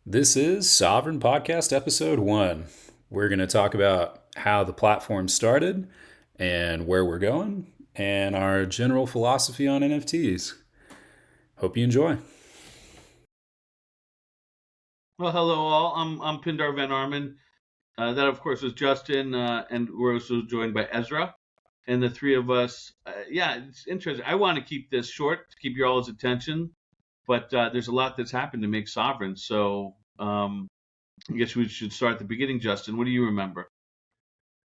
This is Sovereign Podcast Episode 1. We're going to talk about how the platform started and where we're going and our general philosophy on NFTs. Hope you enjoy. Well, hello all. I'm Pindar Van Armen. That of course was Justin, and we're also joined by Ezra, and the three of us. Yeah, it's interesting. I want to keep this short to keep your all's attention, but there's a lot that's happened to make Sovereign. So I guess we should start at the beginning. Justin, what do you remember?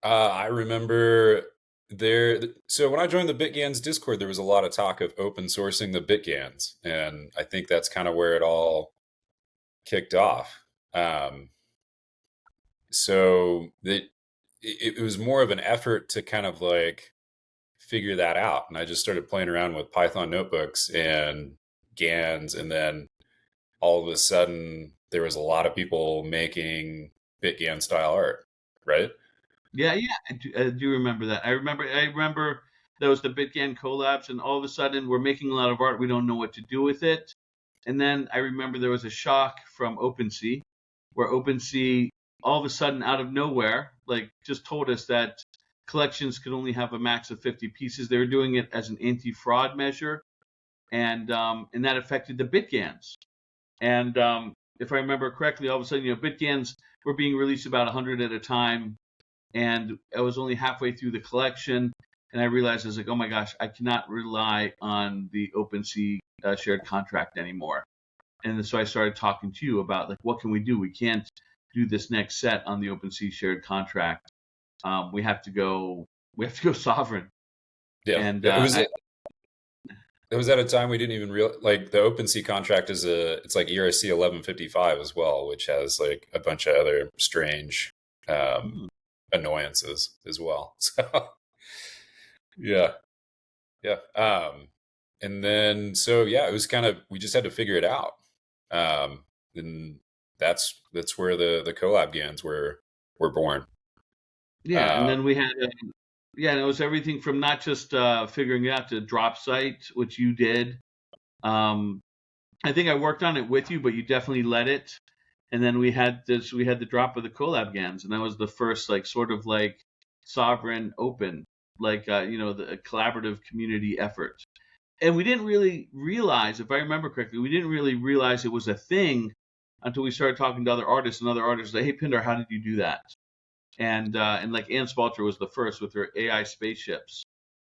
I remember there. So when I joined the BitGans Discord, there was a lot of talk of open sourcing the BitGans, and I think that's kind of where it all kicked off. Um, so it was more of an effort to kind of like figure that out. And I just started playing around with Python notebooks and GANs. And then all of a sudden, there was a lot of people making BitGAN style art, right? Yeah, I do remember that. I remember there was the BitGan collabs, and all of a sudden we're making a lot of art. We don't know what to do with it. And then I remember there was a shock from OpenSea, where OpenSea all of a sudden out of nowhere, like just told us that collections could only have a max of 50 pieces. They were doing it as an anti-fraud measure, and that affected the BitGans. And if I remember correctly, all of a sudden, BitGans were being released about 100 at a time, and I was only halfway through the collection, and I realized I was like, oh my gosh, I cannot rely on the OpenSea shared contract anymore. And so I started talking to you about like, what can we do? We can't do this next set on the OpenSea shared contract. We have to go. We have to go sovereign. Yeah. And It was at a time we didn't even real like the OpenSea contract it's like ERC 1155 as well, which has like a bunch of other strange um, annoyances as well. So yeah, yeah. And then so yeah, it was kind of we just had to figure it out. And that's where the collab GANs were born. yeah, and Um, then we had yeah, and it was everything from not just figuring it out to drop site, which you did. Um, I think I worked on it with you, but you definitely led it. And then we had the drop of the collab GANs, and that was the first like sort of like sovereign open, like the collaborative community effort. And we didn't really realize, if I remember correctly, we didn't really realize it was a thing until we started talking to other artists, and other artists like, hey Pindar, how did you do that? And like Ann Spalter was the first with her AI spaceships,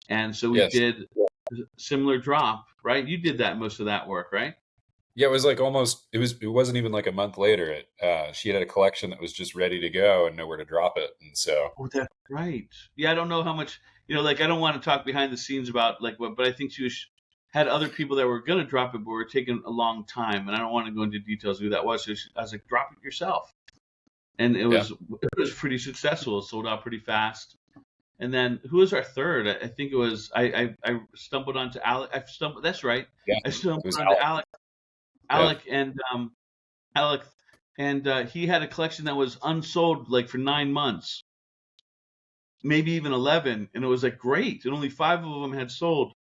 and so we yes. did a similar drop, right? You did that most of that work, right? Yeah, it was like almost it wasn't even like a month later. She had a collection that was just ready to go and nowhere to drop it. And so Oh, that's right. Yeah, I don't know how much, like I don't want to talk behind the scenes about like what, but I think had other people that were going to drop it, but were taking a long time, and I don't want to go into details of who that was. So I was like, drop it yourself, and it yeah, was it was pretty successful. It sold out pretty fast. And then who was our third? I think it was I stumbled onto Alec. I stumbled. That's right. yeah. I It stumbled was onto out. Alec. Yeah. Alec and Alec, and he had a collection that was unsold like for 9 months, maybe even 11, and it was like great, and only five of them had sold.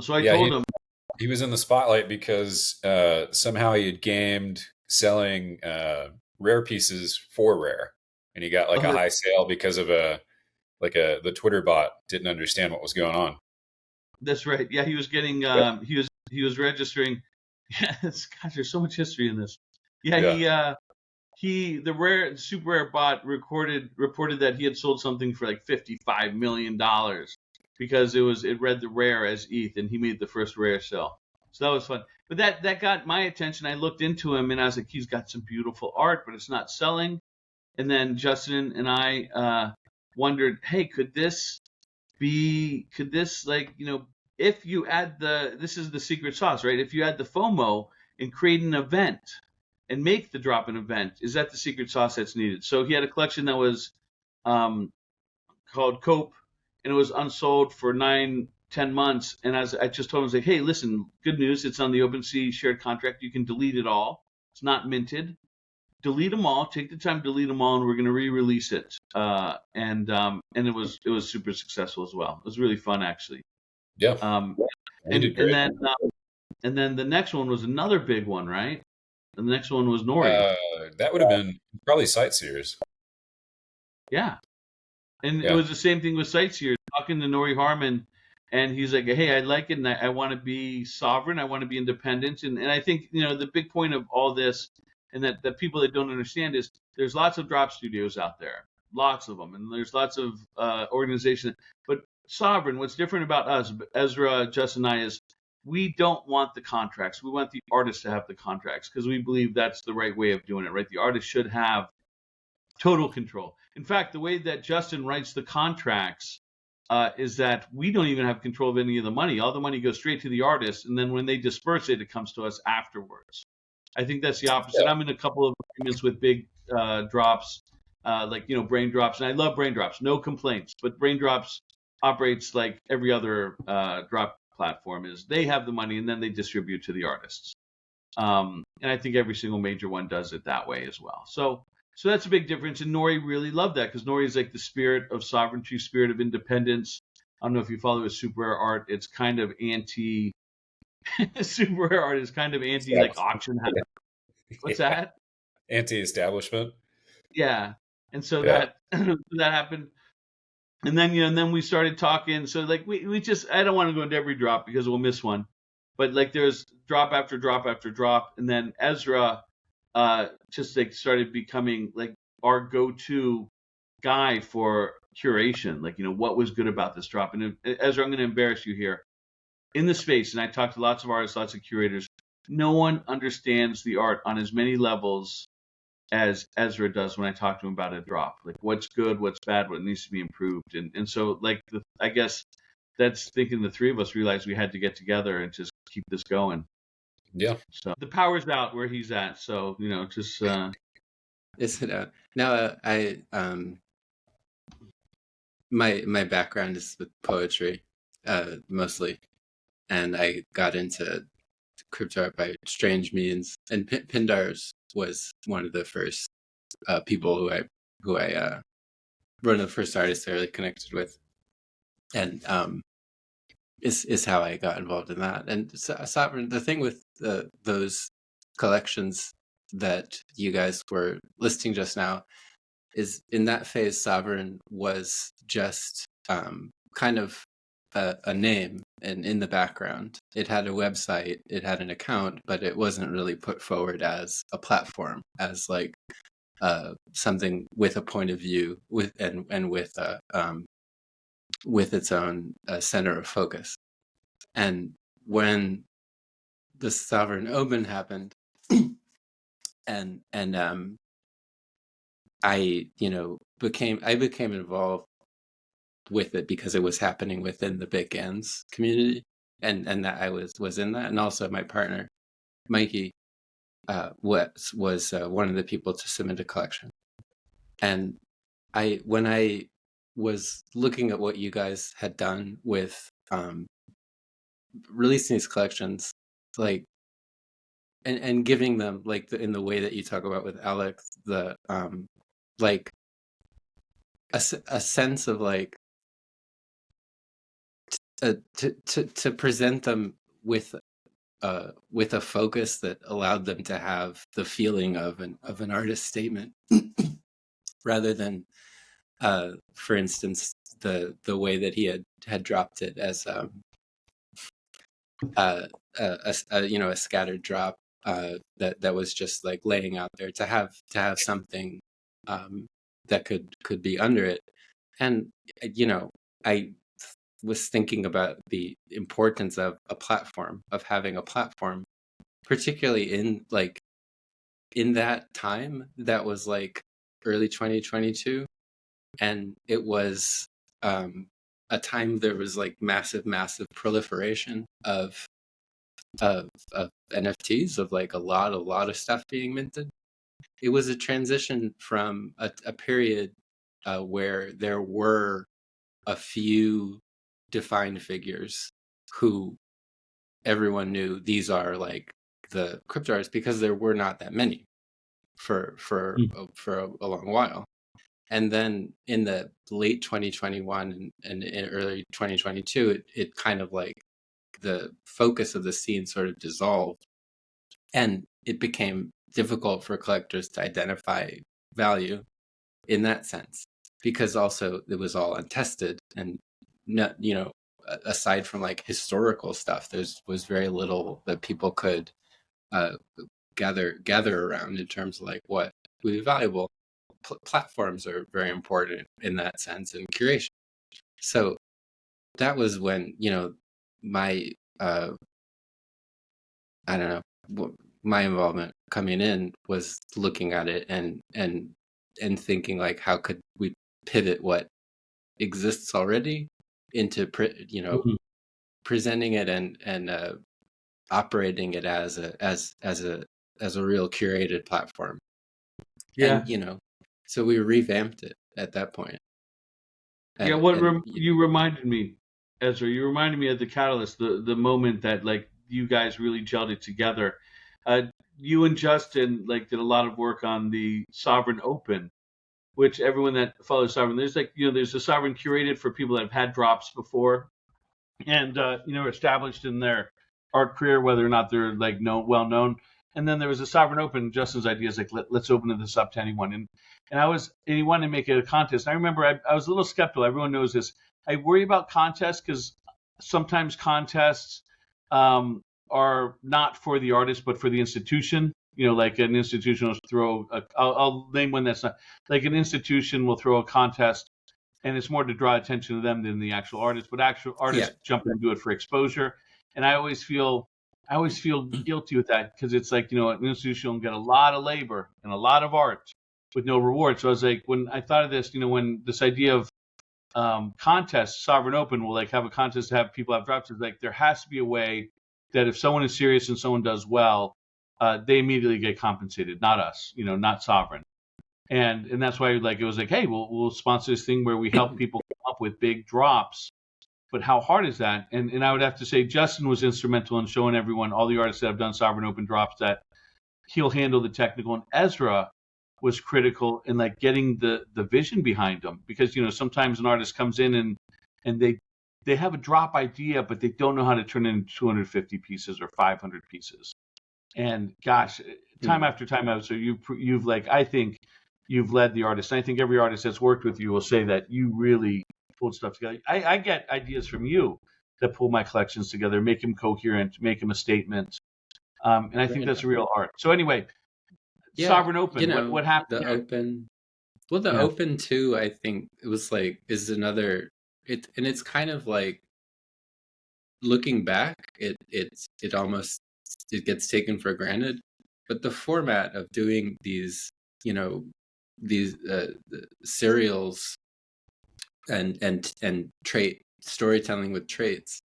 So I Yeah, told him, he was in the spotlight because somehow he had gamed selling rare pieces for rare, and he got like a oh, high sale because of the Twitter bot didn't understand what was going on. that's right. Yeah, he was getting Yeah, he was registering. Yeah, gosh, there's so much history in this. Yeah, yeah, he the rare super rare bot reported that he had sold something for like $55 million because it read the rare as ETH, and he made the first rare sell. So that was fun. But that got my attention. I looked into him, and I was like, he's got some beautiful art, but it's not selling. And then Justin and I wondered, hey, could this like if you add this is the secret sauce, right? If you add the FOMO and create an event and make the drop an event, is that the secret sauce that's needed? So he had a collection that was um, called Cope, and it was unsold for 9, 10 months. And as I just told him, I was like, hey, listen, good news, it's on the OpenSea shared contract. You can delete it all. It's not minted. Delete them all. Take the time to delete them all, and we're going to re-release it. And it was super successful as well. It was really fun actually. yeah. Um, He and did and great. then uh, and then the next one was another big one, right? And the next one was Nori. That would have been probably Sightseers. Yeah. And it Yeah. was the same thing with Sightseers, talking to Nori Harmon, and he's like, "Hey, I like it, and I want to be sovereign. I want to be independent." And I think the big point of all this, and that people that don't understand is there's lots of drop studios out there, lots of them, and there's lots of organizations. But Sovrn, what's different about us, Ezra, Justin, and I, is we don't want the contracts. We want the artists to have the contracts because we believe that's the right way of doing it. Right? The artist should have total control. In fact, the way that Justin writes the contracts is that we don't even have control of any of the money. All the money goes straight to the artist, and then when they disperse it, it comes to us afterwards. I think that's the opposite. Yeah. I'm in a couple of agreements with big drops, like Brain Drops, and I love Brain Drops, no complaints. But Brain Drops operates like every other drop platform is. They have the money, and then they distribute to the artists. And I think every single major one does it that way as well. So that's a big difference. And Nori really loved that because Nori is like the spirit of sovereignty, spirit of independence. I don't know if you follow his super rare art. It's kind of anti super rare art is kind of anti like auction house. What's Yeah. that? Anti-establishment. Yeah. And so Yeah. that that happened. And then we started talking. So like we just I don't want to go into every drop because we'll miss one. But like there's drop after drop after drop. And then Ezra just like started becoming like our go-to guy for curation. Like, what was good about this drop? And Ezra, I'm going to embarrass you here. In the space, and I talked to lots of artists, lots of curators, no one understands the art on as many levels as Ezra does when I talk to him about a drop. Like what's good, what's bad, what needs to be improved. And so like I guess that's thinking the three of us realized we had to get together and just keep this going. Yeah. So the power's out where he's at. So, just Is it now? My background is with poetry, mostly, and I got into crypto art by strange means. And Pindar's was one of the first people who I one of the first artists I really connected with, and is how I got involved in that. And Sovrn, the thing with those collections that you guys were listing just now is in that phase, Sovrn was just kind of a name and in the background. It had a website, it had an account, but it wasn't really put forward as a platform, as like something with a point of view, with its own center of focus. And when the Sovrn Open happened, and I became involved with it because it was happening within the Big Ends community, and that I was in that, and also my partner Mikey was one of the people to submit a collection. And when I was looking at what you guys had done with releasing these collections, like and giving them like in the way that you talk about with Alex, the like a sense of like to present them with a focus that allowed them to have the feeling of an artist statement rather than for instance the way that he had dropped it as a scattered drop that was just like laying out there, to have something that could be under it. And I was thinking about the importance of a platform, of having a platform, particularly in that time that was like early 2022, and it was a time there was like massive proliferation of NFTs, of like a lot of stuff being minted. It was a transition from a period where there were a few defined figures who everyone knew these are like the crypto artists, because there were not that many for a long while. And then in the late 2021 and in early 2022, it kind of like the focus of the scene sort of dissolved, and it became difficult for collectors to identify value in that sense, because also it was all untested, and not, aside from like historical stuff, was very little that people could uh, gather around in terms of like what would be valuable. Platforms are very important in that sense, and curation. So that was when my I don't know, my involvement coming in was looking at it and thinking like, how could we pivot what exists already into Mhm. presenting it and operating it as a real curated platform. Yeah. And so we revamped it at that point. Yeah, you reminded me, Ezra. You reminded me of the catalyst, the moment that like you guys really gelled it together. Uh, you and Justin like did a lot of work on the Sovrn Open, which everyone that follows Sovrn, there's like there's a Sovrn curated for people that have had drops before, and established in their art career, whether or not they're like well known. And then there was a Sovrn Open. Justin's idea is like let's open this up to anyone, and he wanted to make it a contest. And I remember I was a little skeptical. Everyone knows this. I worry about contests because sometimes contests are not for the artist but for the institution. Like an institution will throw. I'll name one that's not like an institution will throw a contest, and it's more to draw attention to them than the actual artist. But actual artists jump into it for exposure, and I always feel guilty with that because it's like an institution will get a lot of labor and a lot of art with no reward. So I was like, when I thought of this, when this idea of contests, Sovrn Open will like have a contest to have people have drops. It's like there has to be a way that if someone is serious and someone does well, they immediately get compensated, not us, not Sovrn. And that's why like it was like, hey, we'll sponsor this thing where we help people come up with big drops. But how hard is that? And I would have to say Justin was instrumental in showing everyone, all the artists that have done Sovrn Open drops, that he'll handle the technical. And Ezra was critical in like getting the vision behind them, because sometimes an artist comes in and they have a drop idea, but they don't know how to turn it into 250 pieces or 500 pieces. And gosh, time after time, so you've like, I think you've led the artist. And I think every artist that's worked with you will say that you really pulled stuff together. I get ideas from you that pull my collections together, make them coherent, make them a statement. And I think that's real art. So anyway, Sovrn Open, what happened the there? Open? Well, the Open too, I think it was like, is another, and it's kind of like, looking back, it almost, it gets taken for granted, but the format of doing these serials and trait storytelling with traits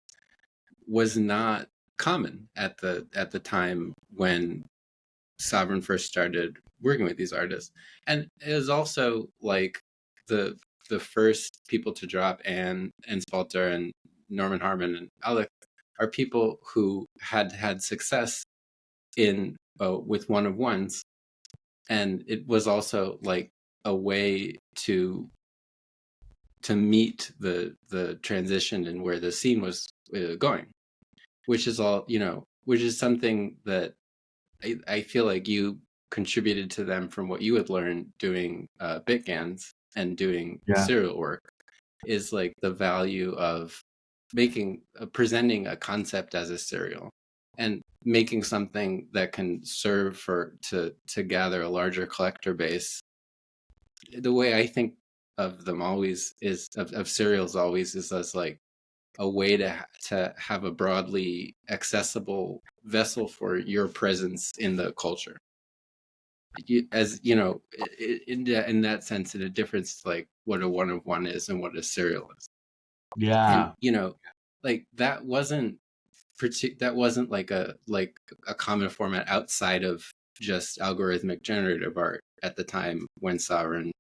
was not common at the time when Sovrn first started working with these artists. And it was also like the first people to drop Anne and Spalter and Norman Harmon and Alec are people who had success in with one of ones, and it was also like a way to meet the transition and where the scene was going, which is all which is something that I feel like you contributed to them from what you had learned doing Bitgans and doing serial work, is like the value of presenting a concept as a serial and making something that can serve to gather a larger collector base. The way I think of them always is of serials always is as like a way to have a broadly accessible vessel for your presence in the culture. As you know, in that sense, in a difference to like what a one of one is and what a serial is. Yeah. And like that wasn't like a common format outside of just algorithmic generative art at the time when Sovrn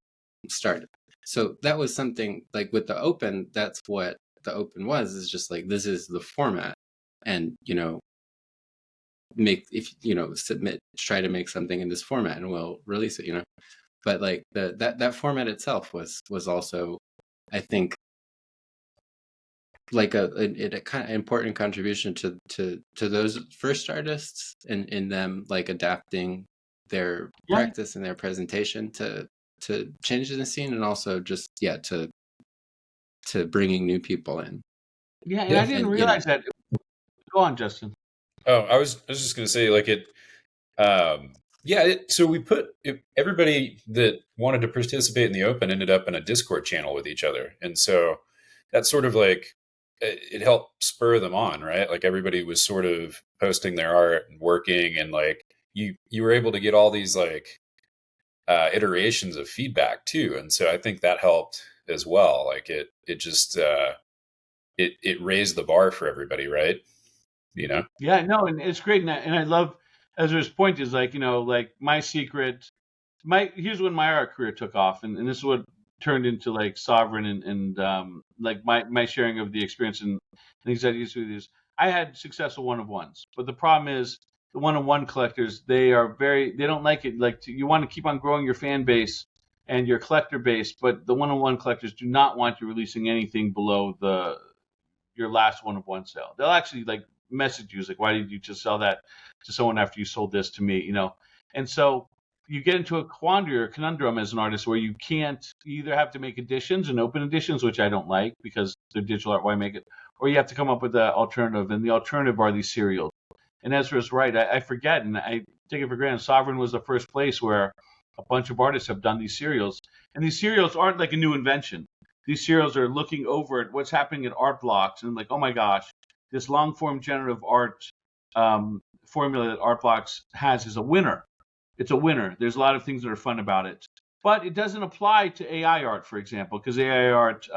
started. So that was something like with the Open, that's what the Open was, is just like, this is the format, and submit, try to make something in this format and we'll release it, but like that format itself was also, I think, like a kind of important contribution to those first artists, and in them like adapting their practice and their presentation to change the scene, and also just to bringing new people in. Yeah, and I didn't realize that. Go on, Justin. Oh, I was just going to say, like, it. So we put everybody that wanted to participate in the open ended up in a Discord channel with each other, and so that's sort of like it helped spur them on, right? Like everybody was sort of posting their art and working, and like you were able to get all these like iterations of feedback too, and so I think that helped as well. Like it just it raised the bar for everybody, right? You know? Yeah, no, and it's great, and I love Ezra's point is like, like my secret, here's when my art career took off, and this is what turned into like Sovrn and like my sharing of the experience and things that I used to do is I had successful one-of-ones, but the problem is the one-of-one collectors, they don't like it. Like you want to keep on growing your fan base and your collector base, but the one-of-one collectors do not want you releasing anything below your last one-of-one sale. They'll actually like message you like, why did you just sell that to someone after you sold this to me? And so you get into a quandary or conundrum as an artist where you either have to make editions and open editions, which I don't like because they're digital art, why make it? Or you have to come up with an alternative, and the alternative are these serials. And Ezra's right. I forget, and I take it for granted. Sovrn was the first place where a bunch of artists have done these serials, and these serials aren't like a new invention. These serials are looking over at what's happening at art blocks and like, oh my gosh, this long form generative art formula that art blocks has is a winner. It's a winner. There's a lot of things that are fun about it, but it doesn't apply to AI art, for example, because AI art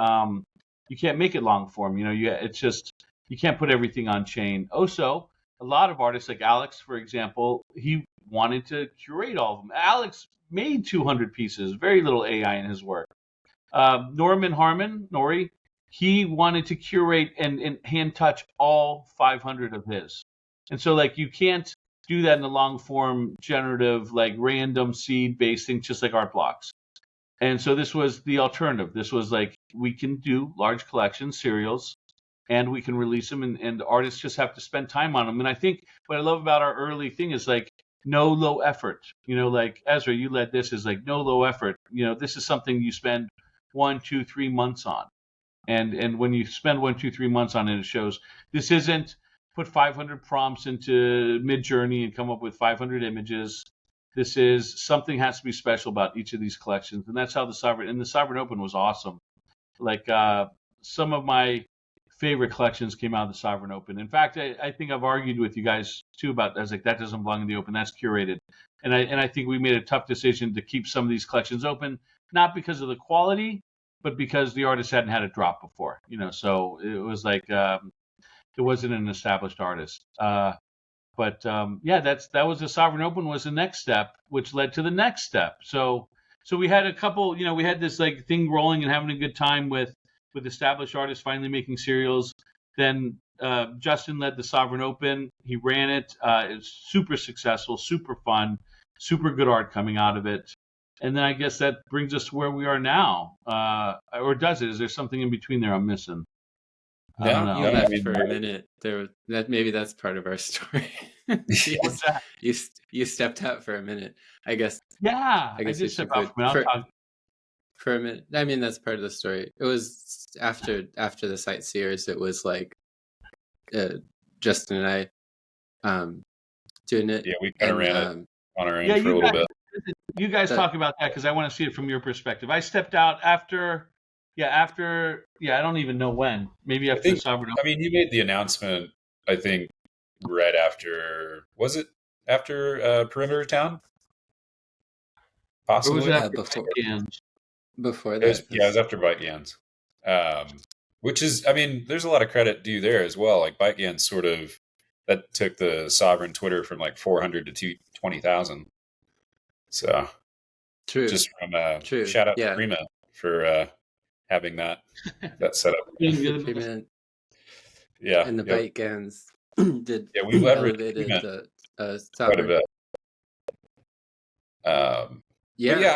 you can't make it long form. It's just you can't put everything on chain. Also, a lot of artists like Alex, for example, he wanted to curate all of them. Alex made 200 pieces, very little AI in his work. Norman Harmon, Nori, he wanted to curate and hand touch all 500 of his. And so like you can't do that in a long form generative, like random seed based thing, just like art blocks. And so this was the alternative. This was like, we can do large collections, serials, and we can release them, and artists just have to spend time on them. And I think what I love about our early thing is like no low effort. Like Ezra, you led this is like no low effort. This is something you spend 1, 2, 3 months on. And when you spend 1, 2, 3 months on it, it shows. This isn't put 500 prompts into Midjourney and come up with 500 images. This is something has to be special about each of these collections, and that's how the Sovrn Open was awesome. Like some of my favorite collections came out of the Sovrn Open. In fact, I think I've argued with you guys too about. I was like, that doesn't belong in the Open. That's curated, and I think we made a tough decision to keep some of these collections open, not because of the quality, but because the artist hadn't had a drop before. So it was like it wasn't an established artist. But that was the Sovrn Open was the next step, which led to the next step. So we had a couple, we had this like thing rolling and having a good time with established artists finally making serials. Then Justin led the Sovrn Open. He ran it. It was super successful, super fun, super good art coming out of it. And then I guess that brings us to where we are now. Or does it? Is there something in between there I'm missing? You left for a minute. Maybe that's part of our story. you stepped out for a minute. I guess. Yeah, I guess you stepped out for a minute. I mean, that's part of the story. It was after the Sightseers. It was like Justin and I doing it. Yeah, we kind of ran it on our own for a little bit. You guys talk about that because I want to see it from your perspective. I stepped out after. I don't even know when. Maybe after the Sovrn Open. I mean, you made the announcement, I think, right after. Was it after Perimeter Town? Possibly. Or was that before that? It was after ByteGANs. Which is, I mean, there's a lot of credit due there as well. Like ByteGANs sort of, that took the Sovrn Twitter from like 400 to 20,000. So, true. Just from shout out to Prima for having that set up. Yeah, and the ByteGANs did. Yeah, we elevated the quite a bit. I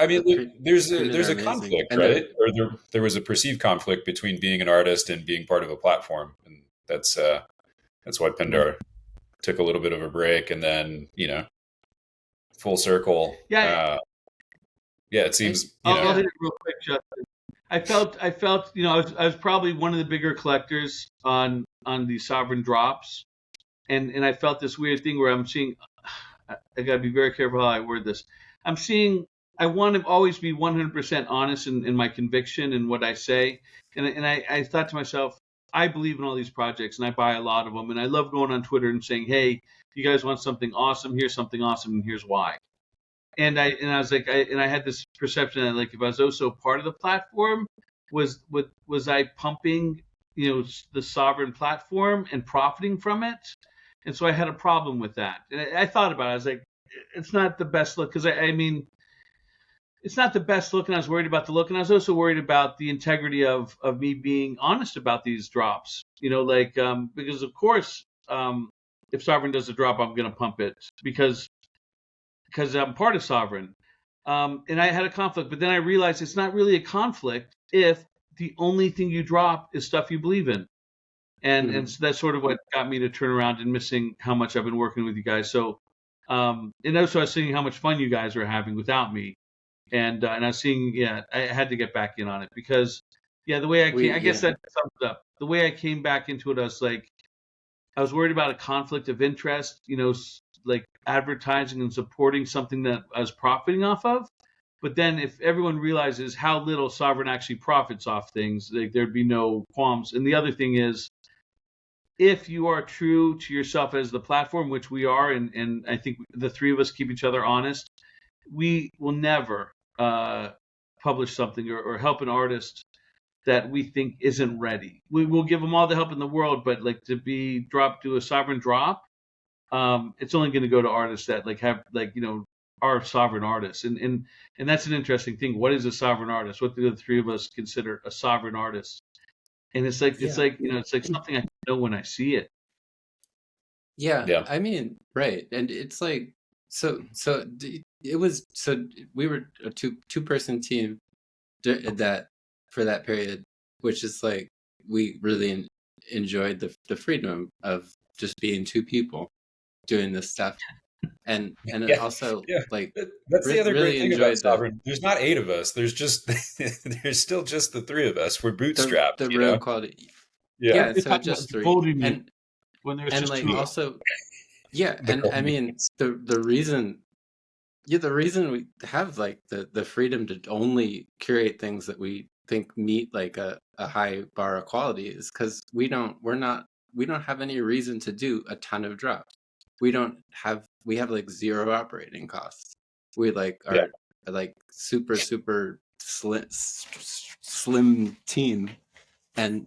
mean, there's a conflict, right? Or there was a perceived conflict between being an artist and being part of a platform, and that's why Pindar took a little bit of a break, and then full circle. Yeah, Yeah, it seems, you I'll know, hit it real quick, Justin. I felt, I was probably one of the bigger collectors on the Sovrn drops, and I felt this weird thing where I'm seeing. I got to be very careful how I word this. I'm seeing. I want to always be 100% honest in my conviction and what I say, and I thought to myself, I believe in all these projects, and I buy a lot of them, and I love going on Twitter and saying, hey, you guys want something awesome? Here's something awesome, and here's why. And I was like, I had this perception that like if I was also part of the platform, was I pumping the Sovrn platform and profiting from it? And so I had a problem with that. And I thought about it. I was like, it's not the best look because I mean, it's not the best look, and I was worried about the look, and I was also worried about the integrity of me being honest about these drops. Because of course, if Sovrn does a drop, I'm going to pump it because I'm part of Sovrn. And I had a conflict, but then I realized it's not really a conflict if the only thing you drop is stuff you believe in. And so that's sort of what got me to turn around and missing how much I've been working with you guys. So, and also I was seeing how much fun you guys are having without me. And I was seeing, I had to get back in on it because, the way I came, I guess that sums it up. The way I came back into it, I was like, I was worried about a conflict of interest, like advertising and supporting something that I was profiting off of. But then if everyone realizes how little Sovrn actually profits off things, like there'd be no qualms. And the other thing is, if you are true to yourself as the platform, which we are, and I think the three of us keep each other honest, we will never publish something or help an artist that we think isn't ready. We will give them all the help in the world, but like to be dropped to a Sovrn drop, it's only going to go to artists that are Sovrn artists, and that's an interesting thing. What is a Sovrn artist? What do the three of us consider a Sovrn artist? And it's like it's like something I know when I see it. Yeah, I mean, right, and it's like it was we were a two-person team that for that period, which is like we really enjoyed the freedom of just being two people doing this stuff, and it also like that's the other really great thing about enjoyed Sovrn. There's not 8 of us. There's just there's still just the 3 of us. We're bootstrapped. the real quality. Yeah. So just 3, and when there's and just like 2. also, and I mean the reason. Yeah, the reason we have like the freedom to only curate things that we think meet like a high bar of quality is because we don't have any reason to do a ton of drops. We have like 0 operating costs. We like are like super slim team, and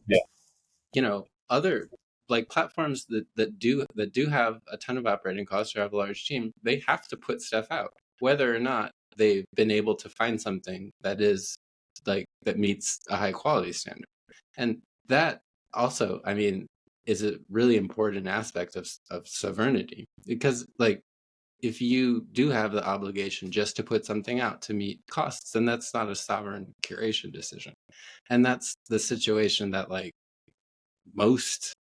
other like platforms that do have a ton of operating costs or have a large team, they have to put stuff out, whether or not they've been able to find something that is like that meets a high quality standard. And that also, I mean, is a really important aspect of sovereignty, because like if you do have the obligation just to put something out to meet costs, then that's not a sovereign curation decision. And that's the situation that like most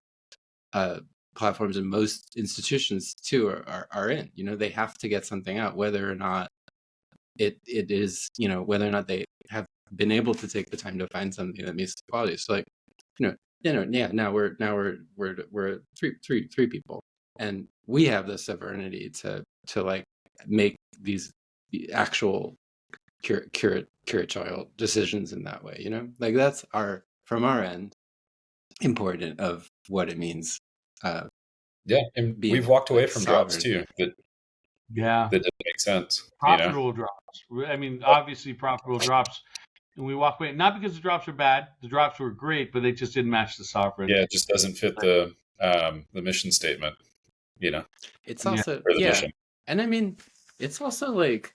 platforms and most institutions too are in. They have to get something out, whether or not it is, whether or not they have been able to take the time to find something that meets the quality. So like, now we're three people, and we have the sovereignty to like make these actual curatorial decisions in that way. Like that's from our end important of what it means. And we've walked away from drops too that didn't make sense. Profitable drops. I mean, obviously profitable drops, and we walk away not because the drops are bad. The drops were great, but they just didn't match the Sovrn. Yeah, it just doesn't fit the mission statement. It's also mission. And I mean, it's also like,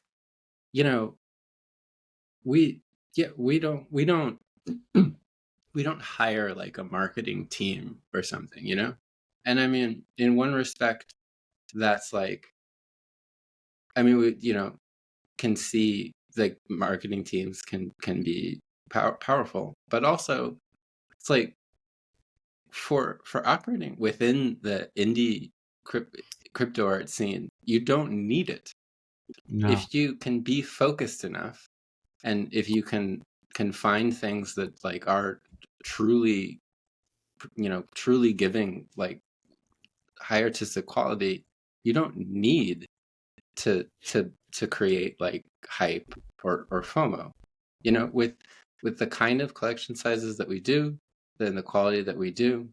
we don't we don't hire like a marketing team or something, and I mean, in one respect, that's like, I mean, we can see like marketing teams can be powerful, but also it's like for operating within the indie crypto art scene, you don't need it. No. If you can be focused enough, and if you can find things that like are truly, truly giving like high artistic quality, you don't need to create like hype or FOMO. With the kind of collection sizes that we do, then the quality that we do,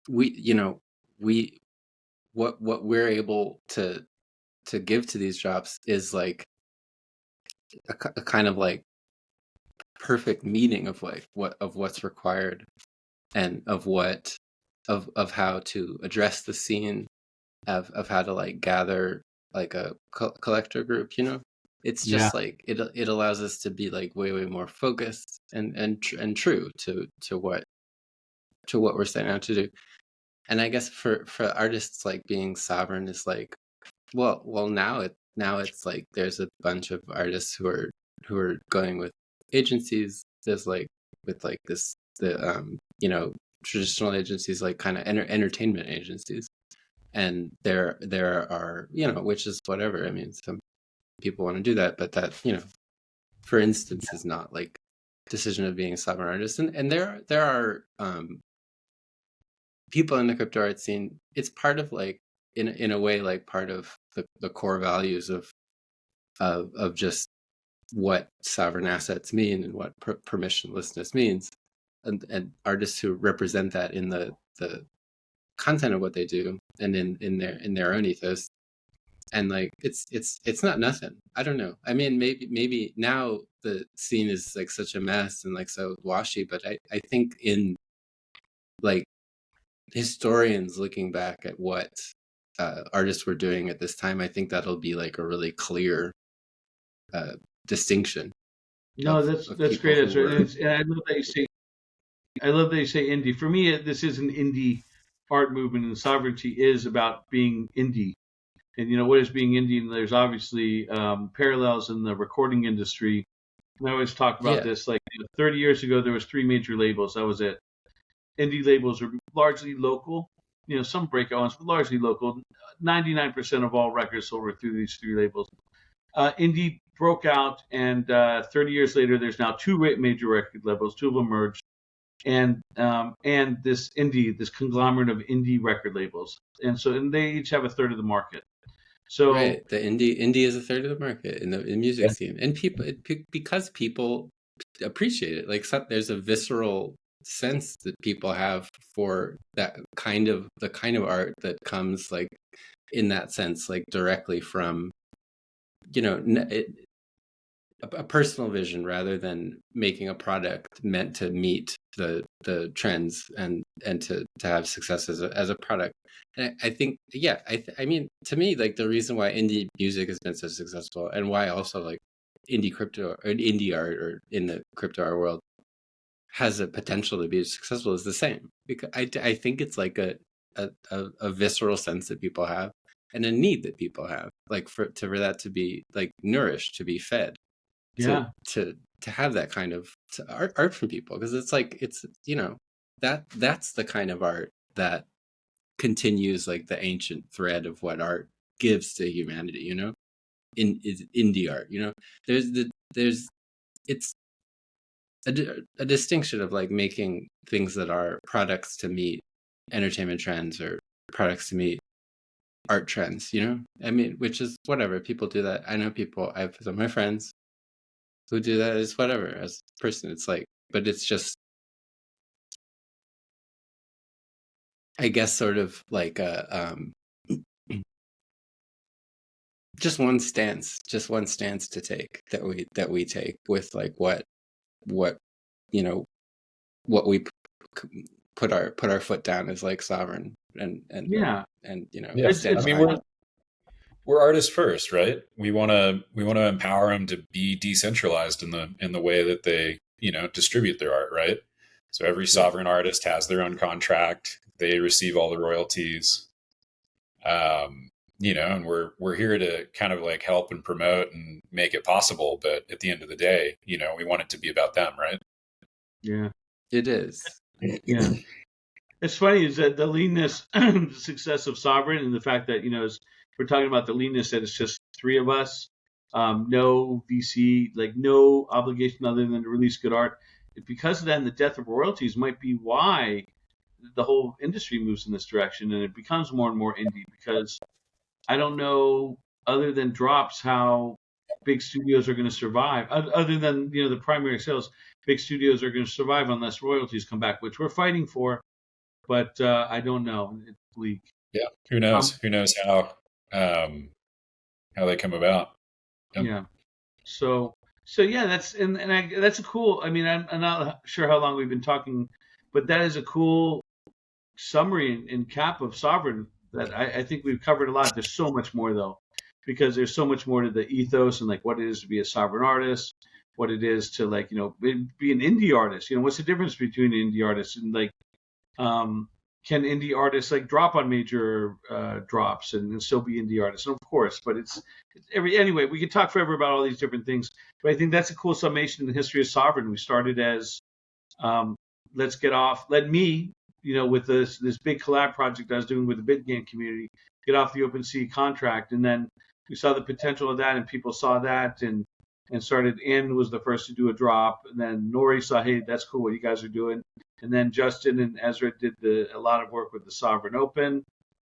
we what we're able to give to these drops is like a kind of like perfect meeting of like what's required, and of how to address the scene, of how to like gather like a collector group. It's just like it allows us to be like way more focused and true to what we're setting out to do. And I guess for artists, like being Sovrn is like, well now it's like there's a bunch of artists who are going with agencies. There's like with like the traditional agencies, like kind of entertainment agencies, and there are, which is whatever. I mean, some people want to do that, but that, for instance, is not like decision of being a Sovrn artist. And there are people in the crypto art scene. It's part of like in a way like part of the core values of just what sovereign assets mean and what permissionlessness means, and artists who represent that in the content of what they do and in their own ethos. And like it's not nothing. I don't know. I mean, maybe now the scene is like such a mess and like so washy, but I think in like historians looking back at what artists were doing at this time, I think that'll be like a really clear distinction. No, that's great. And I love that you say. I love that you say indie. For me, this is an indie art movement, and sovereignty is about being indie. And what is being indie? And there's obviously parallels in the recording industry. And I always talk about this. Like 30 years ago, there was 3 major labels. That was it. Indie labels are largely local. Some breakout ones, but largely local. 99% of all records sold were through these 3 labels. Indie broke out, and 30 years later, there's now 2 major record labels. 2 of them merged, and this conglomerate of indie record labels, and they each have a third of the market. So right, the indie is a third of the market in the music scene, and because people appreciate it. Like there's a visceral sense that people have for that kind of art that comes like in that sense, like directly from a personal vision rather than making a product meant to meet the trends and to have success as a product. And I think, I mean, to me, like the reason why indie music has been so successful, and why also like indie crypto or indie art or in the crypto art world has a potential to be successful, is the same. Because I think it's like a visceral sense that people have, and a need that people have, like for that to be like nourished, to be fed, to have that kind of art from people. Because it's like it's that's the kind of art that continues like the ancient thread of what art gives to humanity. In indie art, there's it's a distinction of like making things that are products to meet entertainment trends or products to meet art trends. I mean, which is whatever, people do that. I know people, I have some of my friends who do that as whatever, as a person. It's like, but it's just, I guess, sort of like a just one stance to take that we take with like what we put our foot down as like Sovrn and I mean, we're artists first, right? We want to empower them to be decentralized in the way that they distribute their art, right? So every Sovrn artist has their own contract. They receive all the royalties. And we're here to kind of like help and promote and make it possible. But at the end of the day, we want it to be about them, right? Yeah, it is. Yeah. It's funny is that the leanness, the success of Sovrn, and the fact that we're talking about the leanness that it's just three of us, no VC, like no obligation other than to release good art. Because of that, and the death of royalties might be why the whole industry moves in this direction, and it becomes more and more indie. Because I don't know, other than drops, how big studios are going to survive. Other than the primary sales, big studios are going to survive unless royalties come back, which we're fighting for. But I don't know. It's bleak. Yeah, who knows? Who knows how they come about? Yeah. So yeah, that's that's a cool. I mean, I'm not sure how long we've been talking, but that is a cool summary and cap of Sovrn that I think we've covered a lot. There's so much more though, because there's so much more to the ethos and like what it is to be a Sovrn artist, what it is to like be an indie artist. What's the difference between an indie artist and like can indie artists like drop on major drops and still be indie artists? And of course, but it's anyway. We could talk forever about all these different things, but I think that's a cool summation in the history of Sovrn. We started as let me with this big collab project I was doing with the BitGain community, get off the OpenSea contract, and then we saw the potential of that, and people saw that and started. Ann was the first to do a drop, and then Nori saw, hey, that's cool what you guys are doing. And then Justin and Ezra did a lot of work with the Sovrn Open.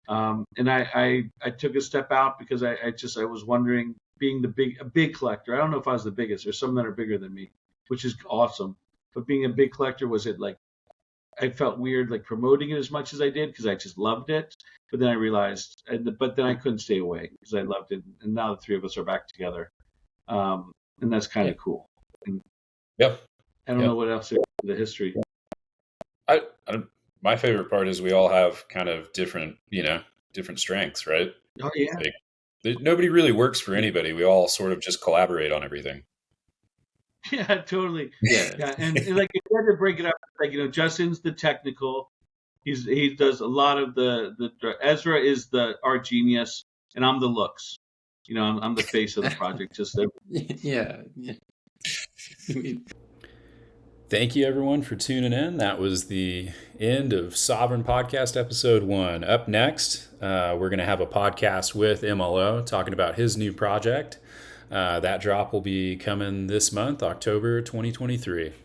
And I took a step out because I was wondering, being a big collector, I don't know if I was the biggest. There's some that are bigger than me, which is awesome. But being a big collector, was it like, I felt weird like promoting it as much as I did because I just loved it. But then I realized, but then I couldn't stay away because I loved it. And now the three of us are back together. And that's kind of cool. And yep. I don't know what else is the history. My favorite part is we all have kind of different strengths, right? Oh yeah. Like, nobody really works for anybody. We all sort of just collaborate on everything. Yeah, totally. Yeah. And like, if you had to break it up, like, Justin's the technical. He does a lot of the Ezra is the art genius, and I'm the looks. I'm the face of the project. Just yeah. Thank you, everyone, for tuning in. That was the end of Sovrn Podcast Episode 1. Up next, we're going to have a podcast with MLO talking about his new project. That drop will be coming this month, October 2023.